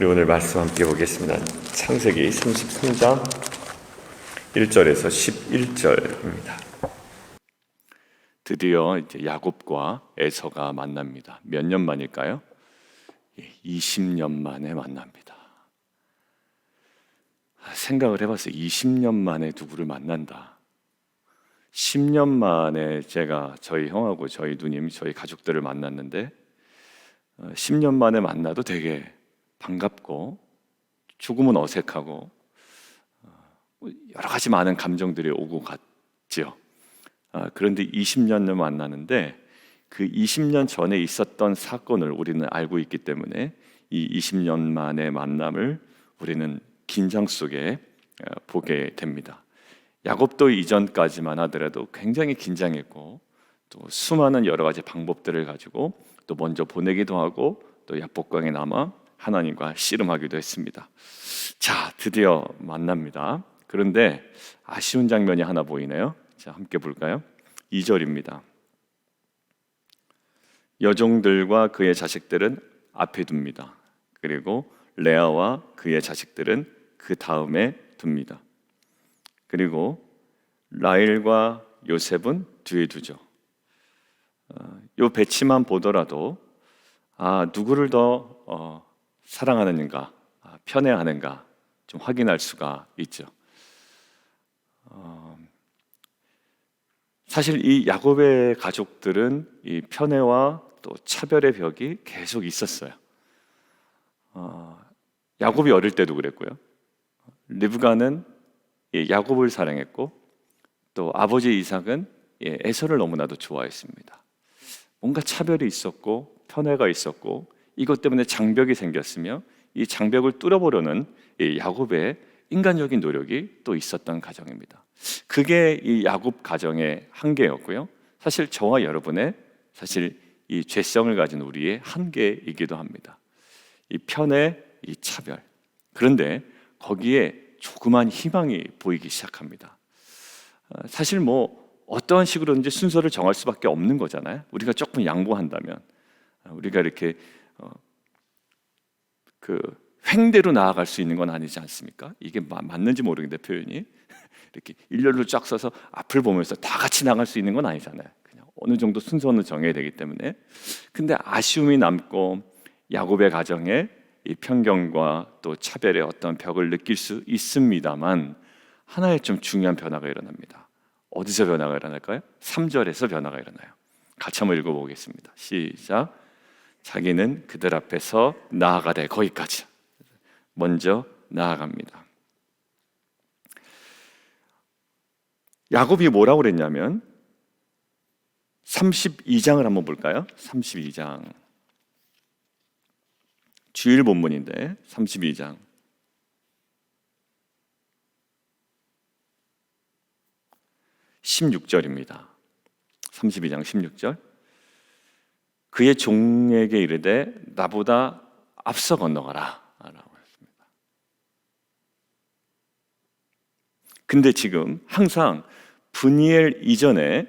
우리 오늘 말씀 함께 보겠습니다. 창세기 33장 1절에서 11절입니다. 드디어 이제 야곱과 에서가 만납니다. 몇 년 만일까요? 20년 만에 만납니다. 생각을 해봤어요. 20년 만에 누구를 만난다. 10년 만에 제가 저희 형하고 저희 누님, 저희 가족들을 만났는데 10년 만에 만나도 되게 반갑고 조금은 어색하고 여러 가지 많은 감정들이 오고 갔죠. 그런데 20년을 만나는데 그 20년 전에 있었던 사건을 우리는 알고 있기 때문에 이 20년 만의 만남을 우리는 긴장 속에 보게 됩니다. 야곱도 이전까지만 하더라도 굉장히 긴장했고 또 수많은 여러 가지 방법들을 가지고 또 먼저 보내기도 하고 또 야복강에 남아 하나님과 씨름하기도 했습니다. 자, 드디어 만납니다. 그런데 아쉬운 장면이 하나 보이네요. 자, 함께 볼까요? 2절입니다. 여종들과 그의 자식들은 앞에 둡니다. 그리고 레아와 그의 자식들은 그 다음에 둡니다. 그리고 라헬과 요셉은 뒤에 두죠. 이 배치만 보더라도 누구를 더 사랑하는가, 편애하는가 좀 확인할 수가 있죠. 사실 이 야곱의 가족들은 이 편애와 또 차별의 벽이 계속 있었어요. 야곱이 어릴 때도 그랬고요. 리브가는 야곱을 사랑했고 또 아버지 이삭은 에서를 너무나도 좋아했습니다. 뭔가 차별이 있었고 편애가 있었고 이것 때문에 장벽이 생겼으며 이 장벽을 뚫어보려는 야곱의 인간적인 노력이 또 있었던 가정입니다. 그게 이 야곱 가정의 한계였고요. 사실 저와 여러분의 사실 이 죄성을 가진 우리의 한계이기도 합니다. 이 편애, 이 차별. 그런데 거기에 조그만 희망이 보이기 시작합니다. 사실 어떠한 식으로든지 순서를 정할 수밖에 없는 거잖아요. 우리가 조금 양보한다면 우리가 이렇게 횡대로 나아갈 수 있는 건 아니지 않습니까? 이게 맞는지 모르겠는데 표현이 이렇게 일렬로 쫙 서서 앞을 보면서 다 같이 나갈 수 있는 건 아니잖아요. 그냥 어느 정도 순서는 정해야 되기 때문에. 근데 아쉬움이 남고 야곱의 가정에 이 편견과 또 차별의 어떤 벽을 느낄 수 있습니다만 하나의 좀 중요한 변화가 일어납니다. 어디서 변화가 일어날까요? 3절에서 변화가 일어나요. 같이 한번 읽어보겠습니다. 시작. 자기는 그들 앞에서 나아가되, 거기까지 먼저 나아갑니다. 야곱이 뭐라고 그랬냐면 32장을 한번 볼까요? 32장 주일 본문인데 32장 16절입니다. 32장 16절. 그의 종에게 이르되 나보다 앞서 건너가라 라고 했습니다. 근데 지금 항상 브니엘 이전에는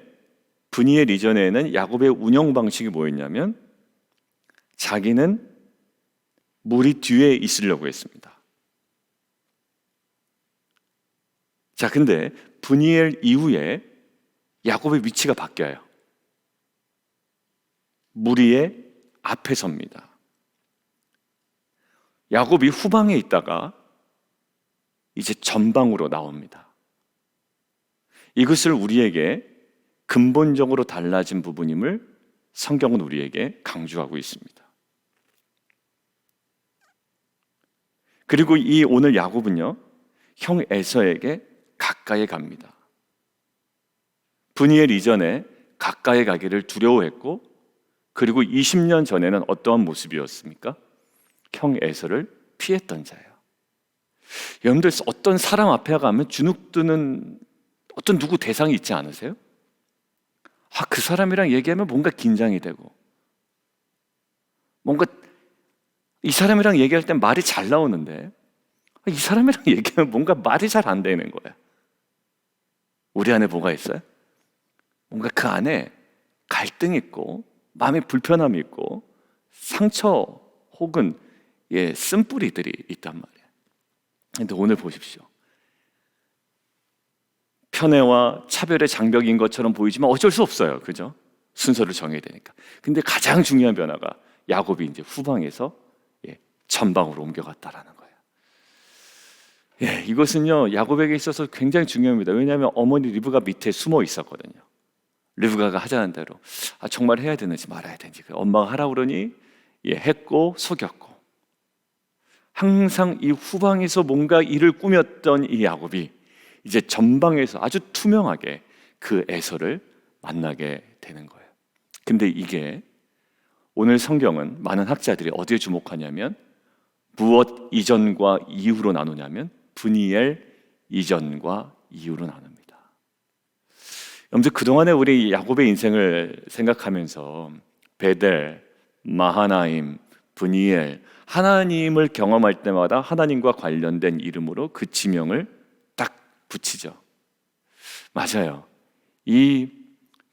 야곱의 운영 방식이 뭐였냐면 자기는 무리 뒤에 있으려고 했습니다. 자, 근데 브니엘 이후에 야곱의 위치가 바뀌어요. 무리의 앞에 섭니다. 야곱이 후방에 있다가 이제 전방으로 나옵니다. 이것을 우리에게 근본적으로 달라진 부분임을 성경은 우리에게 강조하고 있습니다. 그리고 이 오늘 야곱은요, 형 에서에게 가까이 갑니다. 브니엘 이전에 가까이 가기를 두려워했고 그리고 20년 전에는 어떠한 모습이었습니까? 형 에서를 피했던 자예요. 여러분들 어떤 사람 앞에 가면 주눅드는 어떤 누구 대상이 있지 않으세요? 그 사람이랑 얘기하면 뭔가 긴장이 되고 뭔가 이 사람이랑 얘기할 땐 말이 잘 나오는데 이 사람이랑 얘기하면 뭔가 말이 잘 안 되는 거예요. 우리 안에 뭐가 있어요? 뭔가 그 안에 갈등이 있고 마음에 불편함이 있고 상처 혹은 쓴뿌리들이 있단 말이에요. 근데 오늘 보십시오. 편애와 차별의 장벽인 것처럼 보이지만 어쩔 수 없어요. 그죠? 순서를 정해야 되니까. 근데 가장 중요한 변화가 야곱이 이제 후방에서 전방으로 옮겨갔다라는 거예요. 이것은요, 야곱에게 있어서 굉장히 중요합니다. 왜냐하면 어머니 리브가 밑에 숨어 있었거든요. 리브가가 하자는 대로 정말 해야 되는지 말아야 되는지 엄마가 하라고 그러니 했고 속였고, 항상 이 후방에서 뭔가 일을 꾸몄던 이 야곱이 이제 전방에서 아주 투명하게 그 에서를 만나게 되는 거예요. 근데 이게 오늘 성경은 많은 학자들이 어디에 주목하냐면 무엇 이전과 이후로 나누냐면 브니엘 이전과 이후로 나눕니다. 여러분들 그동안에 우리 야곱의 인생을 생각하면서 베델, 마하나임, 브니엘, 하나님을 경험할 때마다 하나님과 관련된 이름으로 그 지명을 딱 붙이죠. 맞아요. 이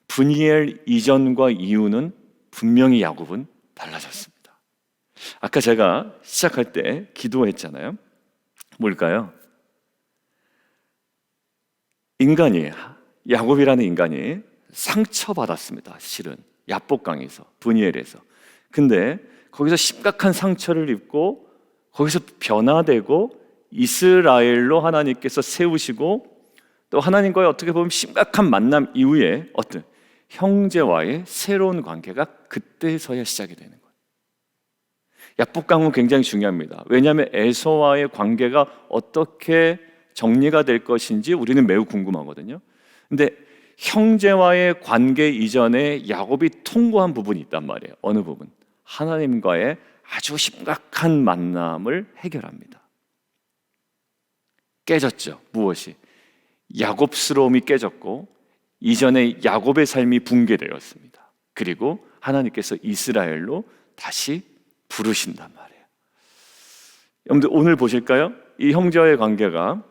브니엘 이전과 이후는 분명히 야곱은 달라졌습니다. 아까 제가 시작할 때 기도했잖아요. 뭘까요? 야곱이라는 인간이 상처받았습니다. 실은 야복강에서, 브니엘에서. 근데 거기서 심각한 상처를 입고 거기서 변화되고 이스라엘로 하나님께서 세우시고, 또 하나님과의 어떻게 보면 심각한 만남 이후에 어떤 형제와의 새로운 관계가 그때서야 시작이 되는 거예요. 야복강은 굉장히 중요합니다. 왜냐하면 에서와의 관계가 어떻게 정리가 될 것인지 우리는 매우 궁금하거든요. 근데 형제와의 관계 이전에 야곱이 통과한 부분이 있단 말이에요. 어느 부분? 하나님과의 아주 심각한 만남을 해결합니다. 깨졌죠. 무엇이? 야곱스러움이 깨졌고 이전에 야곱의 삶이 붕괴되었습니다. 그리고 하나님께서 이스라엘로 다시 부르신단 말이에요. 여러분들 오늘 보실까요? 이 형제와의 관계가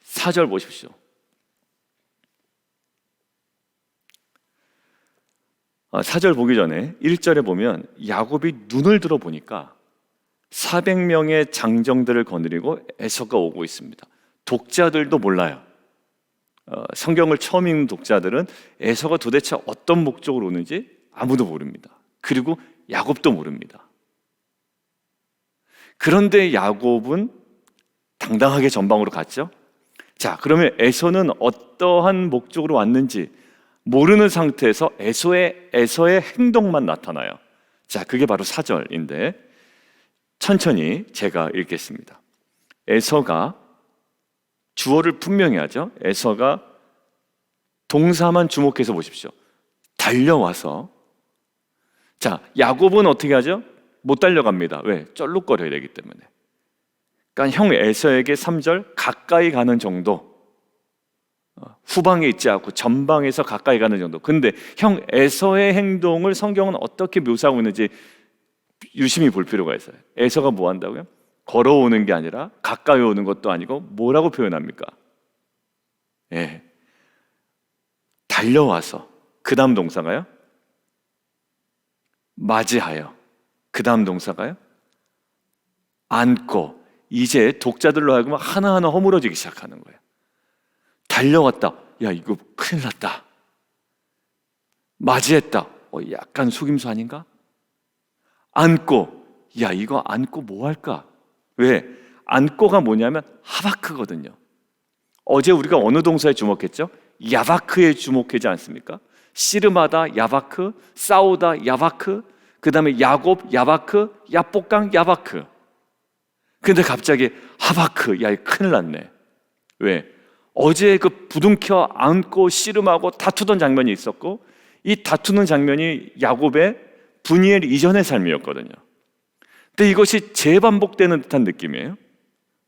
4절 보십시오. 4절 보기 전에 1절에 보면 야곱이 눈을 들어 보니까 400명의 장정들을 거느리고 에서가 오고 있습니다. 독자들도 몰라요. 성경을 처음 읽는 독자들은 에서가 도대체 어떤 목적으로 오는지 아무도 모릅니다. 그리고 야곱도 모릅니다. 그런데 야곱은 당당하게 전방으로 갔죠. 자, 그러면 에서는 어떠한 목적으로 왔는지 모르는 상태에서 에서의 행동만 나타나요. 자, 그게 바로 4절인데 천천히 제가 읽겠습니다. 에서가 주어를 분명히 하죠. 에서가 동사만 주목해서 보십시오. 달려와서, 자, 야곱은 어떻게 하죠? 못 달려갑니다. 왜? 쩔룩거려야 되기 때문에. 그러니까 형 에서에게 3절 가까이 가는 정도, 후방에 있지 않고 전방에서 가까이 가는 정도. 근데 형 에서의 행동을 성경은 어떻게 묘사하고 있는지 유심히 볼 필요가 있어요. 에서가 뭐 한다고요? 걸어오는 게 아니라 가까이 오는 것도 아니고 뭐라고 표현합니까? 달려와서, 그 다음 동사가요? 맞이하여, 그 다음 동사가요? 안고. 이제 독자들로 하여금 하나하나 허물어지기 시작하는 거예요. 달려왔다. 야, 이거 큰일 났다. 맞이했다. 약간 속임수 아닌가? 안고. 야, 이거 안고 뭐 할까? 왜? 안고가 뭐냐면 하바크거든요. 어제 우리가 어느 동사에 주목했죠? 야바크에 주목하지 않습니까? 씨름하다 야바크, 싸우다 야바크, 그 다음에 야곱 야바크, 야복강 야바크. 근데 갑자기 하바크, 야, 큰일 났네. 왜? 어제 그 부둥켜 안고 씨름하고 다투던 장면이 있었고, 이 다투는 장면이 야곱의 브니엘 이전의 삶이었거든요. 근데 이것이 재반복되는 듯한 느낌이에요.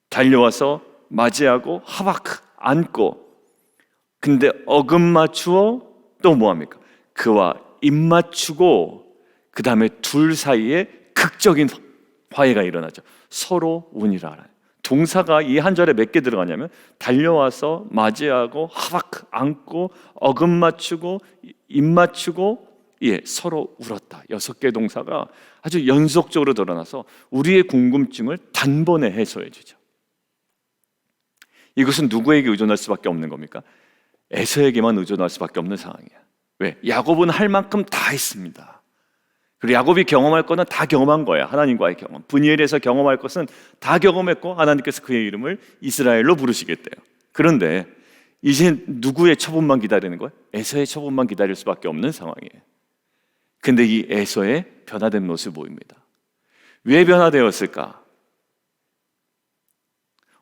달려와서 맞이하고 하바크 안고, 근데 어금 맞추어 또 뭐합니까? 그와 입 맞추고, 그 다음에 둘 사이에 극적인 화해가 일어나죠. 서로 운이라. 동사가 이 한 절에 몇 개 들어가냐면 달려와서 맞이하고 하바크 안고 어금 맞추고 입 맞추고 서로 울었다. 6개 동사가 아주 연속적으로 드러나서 우리의 궁금증을 단번에 해소해 주죠. 이것은 누구에게 의존할 수밖에 없는 겁니까? 에서에게만 의존할 수밖에 없는 상황이야. 왜? 야곱은 할 만큼 다 했습니다. 그리고 야곱이 경험할 거는 다 경험한 거야. 하나님과의 경험. 브니엘에서 경험할 것은 다 경험했고 하나님께서 그의 이름을 이스라엘로 부르시겠대요. 그런데 이제 누구의 처분만 기다리는 거야? 에서의 처분만 기다릴 수밖에 없는 상황이에요. 근데 이 에서의 변화된 모습이 보입니다. 왜 변화되었을까?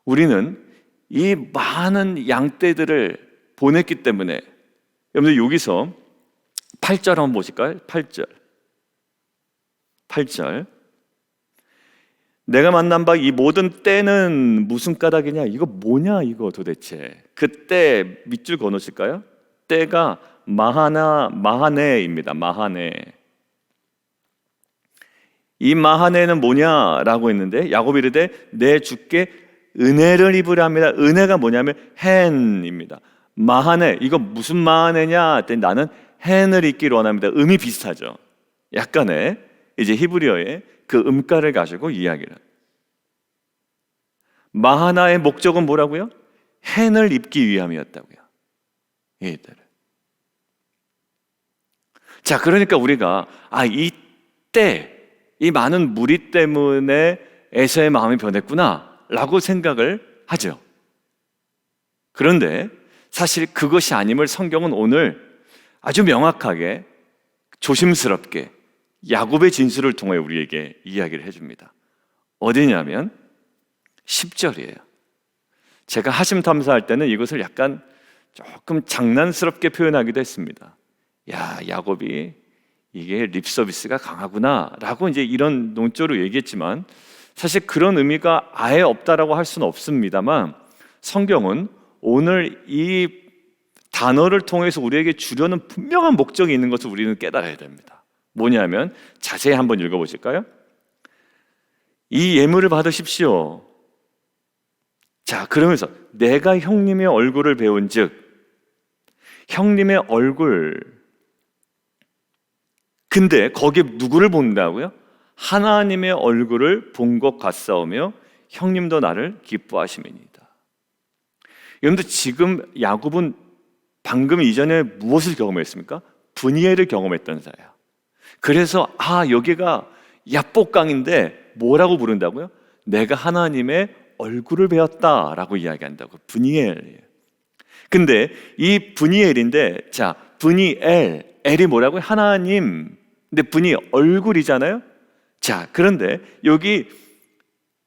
우리는 이 많은 양떼들을 보냈기 때문에, 여러분들 여기서 8절 한번 보실까요? 8절. 내가 만난 바 이 모든 때는 무슨 까닭이냐? 이거 뭐냐 이거 도대체. 그때 밑줄 그어놓으실까요? 때가 마하네입니다. 마하네. 이 마하네는 뭐냐라고 했는데 야곱이 이르되 내 주께 은혜를 입으려 합니다. 은혜가 뭐냐면 헨입니다. 마하네, 이거 무슨 마하네냐 했더니 나는 헨을 입기를 원합니다. 음이 비슷하죠. 약간의 이제 히브리어의 그 음가를 가지고 이야기를. 마하나의 목적은 뭐라고요? 헨을 입기 위함이었다고요. 이들을. 자, 그러니까 우리가 이때 이 많은 무리 때문에 에서의 마음이 변했구나라고 생각을 하죠. 그런데 사실 그것이 아님을 성경은 오늘 아주 명확하게 조심스럽게 야곱의 진술을 통해 우리에게 이야기를 해줍니다. 어디냐면 10절이에요. 제가 하심탐사할 때는 이것을 약간 조금 장난스럽게 표현하기도 했습니다. 야, 야곱이 이게 립서비스가 강하구나 라고 이제 이런 논조로 얘기했지만 사실 그런 의미가 아예 없다라고 할 수는 없습니다만 성경은 오늘 이 단어를 통해서 우리에게 주려는 분명한 목적이 있는 것을 우리는 깨달아야 됩니다. 뭐냐면 자세히 한번 읽어보실까요? 이 예물을 받으십시오. 자, 그러면서 내가 형님의 얼굴을 배운 즉 형님의 얼굴, 근데 거기에 누구를 본다고요? 하나님의 얼굴을 본 것 같사오며 형님도 나를 기뻐하심이니이다. 여러분들 지금 야곱은 방금 이전에 무엇을 경험했습니까? 브니엘을 경험했던 자야. 그래서 여기가 야복강인데 뭐라고 부른다고요? 내가 하나님의 얼굴을 배웠다라고 이야기한다고. 브니엘. 근데 이 브니엘인데, 자, 브니엘, 엘이 뭐라고요? 하나님. 근데 브니 얼굴이잖아요. 자, 그런데 여기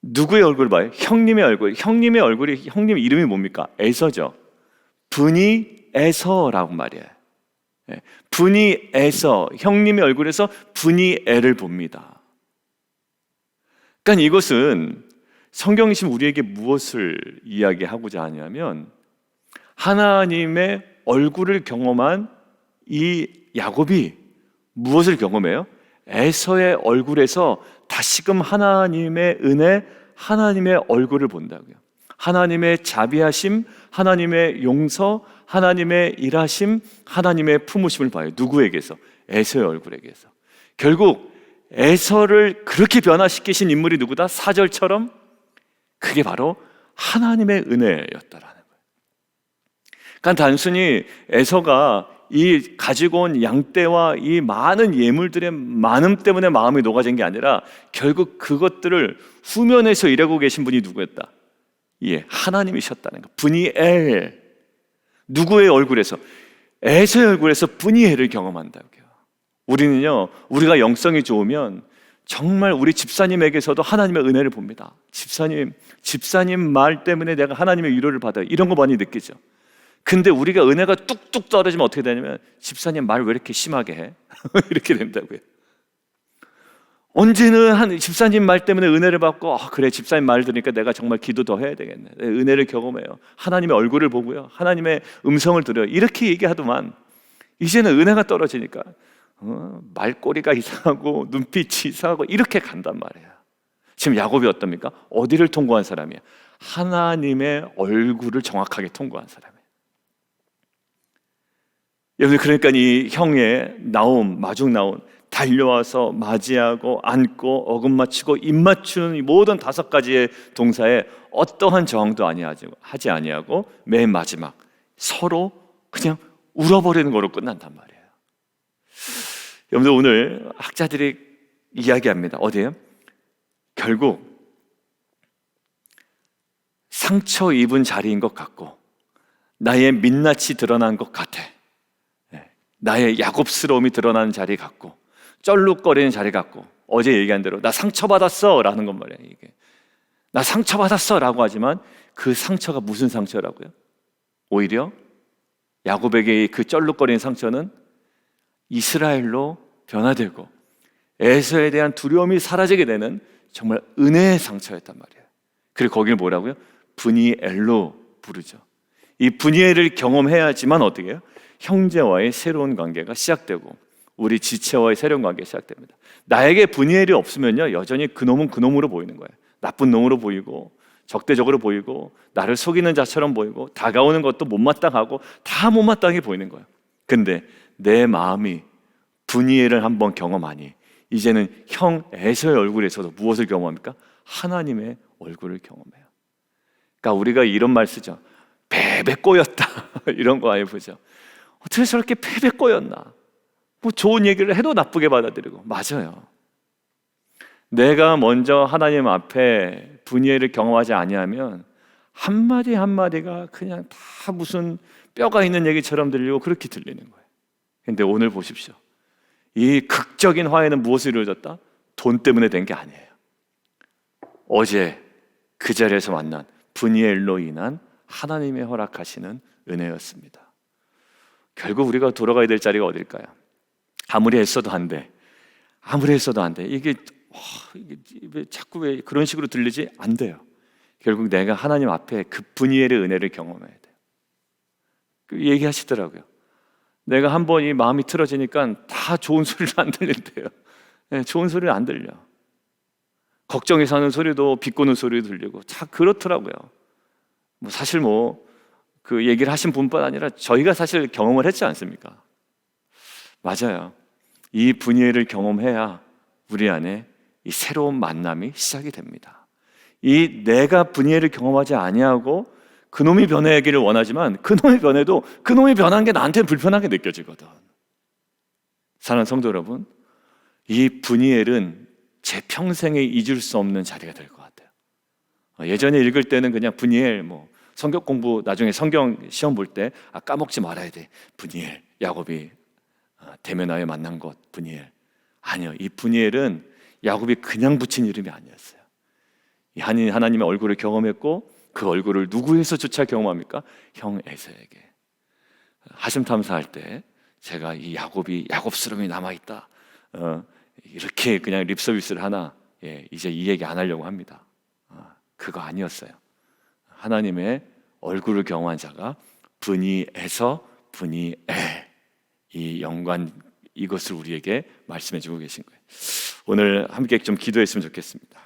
누구의 얼굴을 봐요? 형님의 얼굴. 형님의 얼굴이, 형님 이름이 뭡니까? 에서죠. 브니 에서라고 말이에요. 브니 에서, 형님의 얼굴에서 브니 엘을 봅니다. 그러니까 이것은 성경이신 우리에게 무엇을 이야기하고자 하냐면 하나님의 얼굴을 경험한 이 야곱이 무엇을 경험해요? 에서의 얼굴에서 다시금 하나님의 은혜, 하나님의 얼굴을 본다고요. 하나님의 자비하심, 하나님의 용서, 하나님의 일하심, 하나님의 품으심을 봐요. 누구에게서? 에서의 얼굴에게서. 결국 에서를 그렇게 변화시키신 인물이 누구다? 4절처럼 그게 바로 하나님의 은혜였다라는 거예요. 그러니까 단순히 에서가 이 가지고 온 양떼와 이 많은 예물들의 많음 때문에 마음이 녹아진 게 아니라 결국 그것들을 후면에서 일하고 계신 분이 누구였다? 하나님이셨다는 거. 브니엘. 누구의 얼굴에서? 에서의 얼굴에서 브니엘을 경험한다고요. 우리는요, 우리가 영성이 좋으면 정말 우리 집사님에게서도 하나님의 은혜를 봅니다. 집사님 말 때문에 내가 하나님의 위로를 받아요. 이런 거 많이 느끼죠. 근데 우리가 은혜가 뚝뚝 떨어지면 어떻게 되냐면 집사님 말 왜 이렇게 심하게 해? 이렇게 된다고요. 언제는 집사님 말 때문에 은혜를 받고 그래 집사님 말 들으니까 내가 정말 기도 더 해야 되겠네. 은혜를 경험해요. 하나님의 얼굴을 보고요. 하나님의 음성을 들어요. 이렇게 얘기하더만 이제는 은혜가 떨어지니까 말꼬리가 이상하고 눈빛이 이상하고 이렇게 간단 말이에요. 지금 야곱이 어떻습니까? 어디를 통과한 사람이야? 하나님의 얼굴을 정확하게 통과한 사람이에요. 여러분, 그러니까 이 형의 나옴, 마중 나온, 달려와서 맞이하고 안고 어금 맞추고 입 맞추는 이 모든 5가지의 동사에 어떠한 저항도 하지 아니하고 맨 마지막 서로 그냥 울어버리는 거로 끝난단 말이에요. 여러분들, 오늘 학자들이 이야기합니다. 어디에요? 결국 상처 입은 자리인 것 같고 나의 민낯이 드러난 것 같아. 나의 야곱스러움이 드러나는 자리 같고 쩔룩거리는 자리 같고, 어제 얘기한 대로 나 상처받았어 라는 건 말이에요. 이게 나 상처받았어 라고 하지만 그 상처가 무슨 상처라고요? 오히려 야곱에게 그 쩔룩거리는 상처는 이스라엘로 변화되고 에서에 대한 두려움이 사라지게 되는 정말 은혜의 상처였단 말이에요. 그리고 거기를 뭐라고요? 브니엘로 부르죠. 이 브니엘을 경험해야지만 어떻게 해요? 형제와의 새로운 관계가 시작되고 우리 지체와의 새로운 관계가 시작됩니다. 나에게 브니엘이 없으면요, 여전히 그놈은 그놈으로 보이는 거예요. 나쁜 놈으로 보이고 적대적으로 보이고 나를 속이는 자처럼 보이고 다가오는 것도 못마땅하고 다 못마땅해 보이는 거예요. 근데 내 마음이 브니엘을 한번 경험하니 이제는 형 에서의 얼굴에서도 무엇을 경험합니까? 하나님의 얼굴을 경험해요. 그러니까 우리가 이런 말 쓰죠. 패배 꼬였다 이런 거 많이 보죠. 어떻게 저렇게 패배 꼬였나? 뭐 좋은 얘기를 해도 나쁘게 받아들이고. 맞아요. 내가 먼저 하나님 앞에 분이엘을 경험하지 아니하면 한마디 한마디가 그냥 다 무슨 뼈가 있는 얘기처럼 들리고 그렇게 들리는 거예요. 근데 오늘 보십시오. 이 극적인 화해는 무엇으로 이루어졌다? 돈 때문에 된 게 아니에요. 어제 그 자리에서 만난 분이엘로 인한 하나님의 허락하시는 은혜였습니다. 결국 우리가 돌아가야 될 자리가 어딜까요? 아무리 했어도 안 돼. 아무리 했어도 안 돼. 이게 왜 자꾸 왜 그런 식으로 들리지? 안 돼요. 결국 내가 하나님 앞에 그 분이엘의 은혜를 경험해야 돼요. 그 얘기하시더라고요. 내가 한번 이 마음이 틀어지니까 다 좋은 소리를 안 들린대요. 네, 좋은 소리를 안 들려. 걱정해서 하는 소리도 비꼬는 소리도 들리고 다 그렇더라고요. 뭐 사실 그 얘기를 하신 분뿐 아니라 저희가 사실 경험을 했지 않습니까? 맞아요. 이 분이엘을 경험해야 우리 안에 이 새로운 만남이 시작이 됩니다. 이 내가 분이엘을 경험하지 아니하고 그놈이 변하기를 원하지만 그놈이 변해도 그놈이 변한 게 나한테는 불편하게 느껴지거든. 사랑하는 성도 여러분, 이 분이엘은 제 평생에 잊을 수 없는 자리가 될 것 같아요. 예전에 읽을 때는 그냥 분이엘 성경 공부 나중에 성경 시험 볼 때 까먹지 말아야 돼. 분이엘, 야곱이 대면하여 만난 것 분이엘. 아니요, 이 분이엘은 야곱이 그냥 붙인 이름이 아니었어요. 하나님의 얼굴을 경험했고 그 얼굴을 누구에서조차 경험합니까? 형 에서에게. 하심 탐사할 때 제가 이 야곱이 야곱스러움이 남아있다 이렇게 그냥 립서비스를 하나 이제 이 얘기 안 하려고 합니다. 그거 아니었어요. 하나님의 얼굴을 경험한 자가 분이에서 분이엘, 이 연관, 이것을 우리에게 말씀해 주고 계신 거예요. 오늘 함께 좀 기도했으면 좋겠습니다.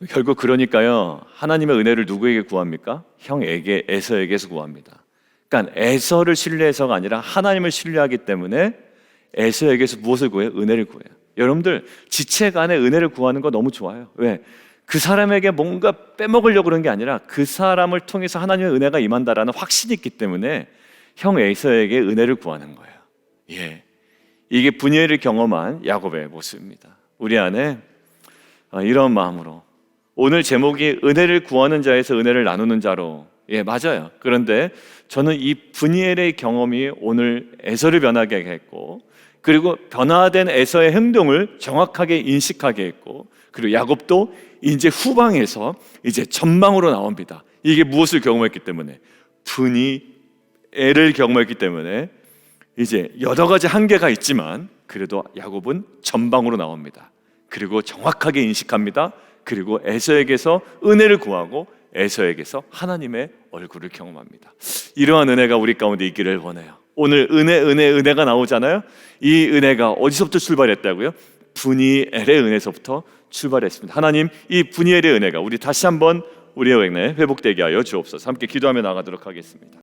결국 그러니까요, 하나님의 은혜를 누구에게 구합니까? 형에게, 에서에게서 구합니다. 그러니까 에서를 신뢰해서가 아니라 하나님을 신뢰하기 때문에 에서에게서 무엇을 구해요? 은혜를 구해요. 여러분들 지체 간에 은혜를 구하는 거 너무 좋아요. 왜? 그 사람에게 뭔가 빼먹으려고 그런 게 아니라 그 사람을 통해서 하나님의 은혜가 임한다라는 확신이 있기 때문에 형 에서에게 은혜를 구하는 거예요. 이게 분이엘을 경험한 야곱의 모습입니다. 우리 안에 이런 마음으로, 오늘 제목이 은혜를 구하는 자에서 은혜를 나누는 자로, 맞아요. 그런데 저는 이 분이엘의 경험이 오늘 에서를 변하게 했고, 그리고 변화된 에서의 행동을 정확하게 인식하게 했고, 그리고 야곱도 이제 후방에서 이제 전망으로 나옵니다. 이게 무엇을 경험했기 때문에? 분이엘을 경험했기 때문에 이제 여러 가지 한계가 있지만 그래도 야곱은 전방으로 나옵니다. 그리고 정확하게 인식합니다. 그리고 에서에게서 은혜를 구하고 에서에게서 하나님의 얼굴을 경험합니다. 이러한 은혜가 우리 가운데 있기를 원해요. 오늘 은혜가 나오잖아요. 이 은혜가 어디서부터 출발했다고요? 분이엘의 은혜서부터 출발했습니다. 하나님, 이 분이엘의 은혜가 우리 다시 한번 우리의 은혜 회복되게 하여 주옵소서. 함께 기도하며 나가도록 하겠습니다.